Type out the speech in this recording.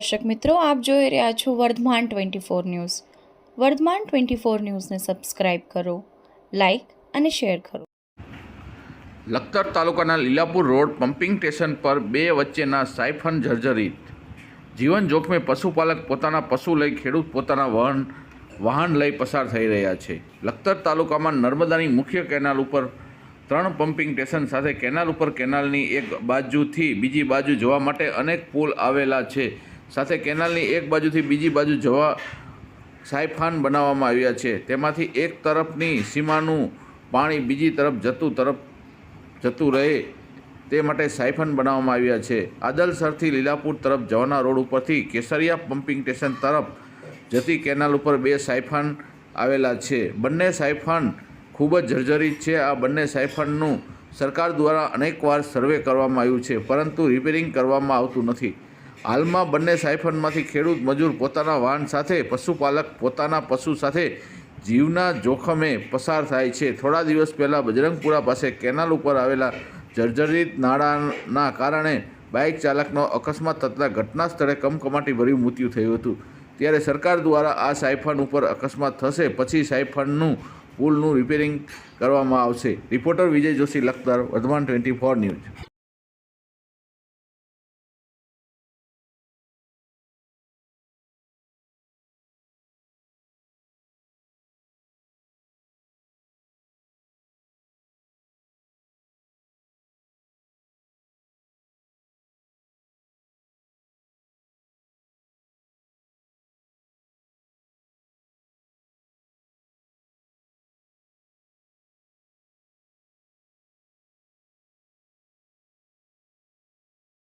દર્શક મિત્રો, આપ જોઈ રહ્યા છો વર્ધમાન 24 ન્યૂઝ. વર્ધમાન 24 ન્યૂઝને સબસ્ક્રાઇબ કરો, લાઇક અને શેર કરો. લખતર તાલુકાના લીલાપુર રોડ પમ્પિંગ સ્ટેશન પર બે વચ્ચેના સાયફન જર્જરિત. જીવન જોખમે પશુપાલક પોતાના પશુ લઈ, ખેડૂત પોતાના વાહન લઈ પસાર થઈ રહ્યા છે. લખતર તાલુકામાં નર્મદાની મુખ્ય કેનાલ ઉપર 3 પમ્પિંગ સ્ટેશન સાથે કેનાલ ઉપર કેનાલની એક બાજુથી બીજી બાજુ જવા માટે અનેક પુલ આવેલા છે. સાથે કેનાલની એક બાજુથી બીજી બાજુ જવા સાયફાન બનાવવામાં આવ્યા છે. તેમાંથી એક તરફની સીમાનું પાણી બીજી તરફ જતું રહે તે માટે સાયફન બનાવવામાં આવ્યા છે. આદલસરથી લીલાપુર તરફ જવાના રોડ ઉપરથી કેસરિયા પમ્પિંગ સ્ટેશન તરફ જતી કેનાલ ઉપર 2 સાયફાન આવેલા છે. બંને સાયફાન ખૂબ જ જર્જરિત છે. આ બંને સાયફાનનું સરકાર દ્વારા અનેકવાર સર્વે કરવામાં આવ્યું છે, પરંતુ રિપેરિંગ કરવામાં આવતું નથી. હાલમાં બંને સાયફનમાંથી ખેડૂત મજૂર પોતાના વાહન સાથે, પશુપાલક પોતાના પશુ સાથે જીવના જોખમે પસાર થાય છે. થોડા દિવસ પહેલાં બજરંગપુરા પાસે કેનાલ ઉપર આવેલા જર્જરિત નાળાના કારણે બાઇક ચાલકનો અકસ્માત થતાં ઘટના સ્થળે કમકમાટીભર્યું મૃત્યુ થયું હતું. ત્યારે સરકાર દ્વારા આ સાયફન ઉપર અકસ્માત થશે પછી સાયફનનું પુલનું રિપેરિંગ કરવામાં આવશે. રિપોર્ટર વિજય જોશી, લખતર, વર્ધમાન 24 ન્યૂઝ.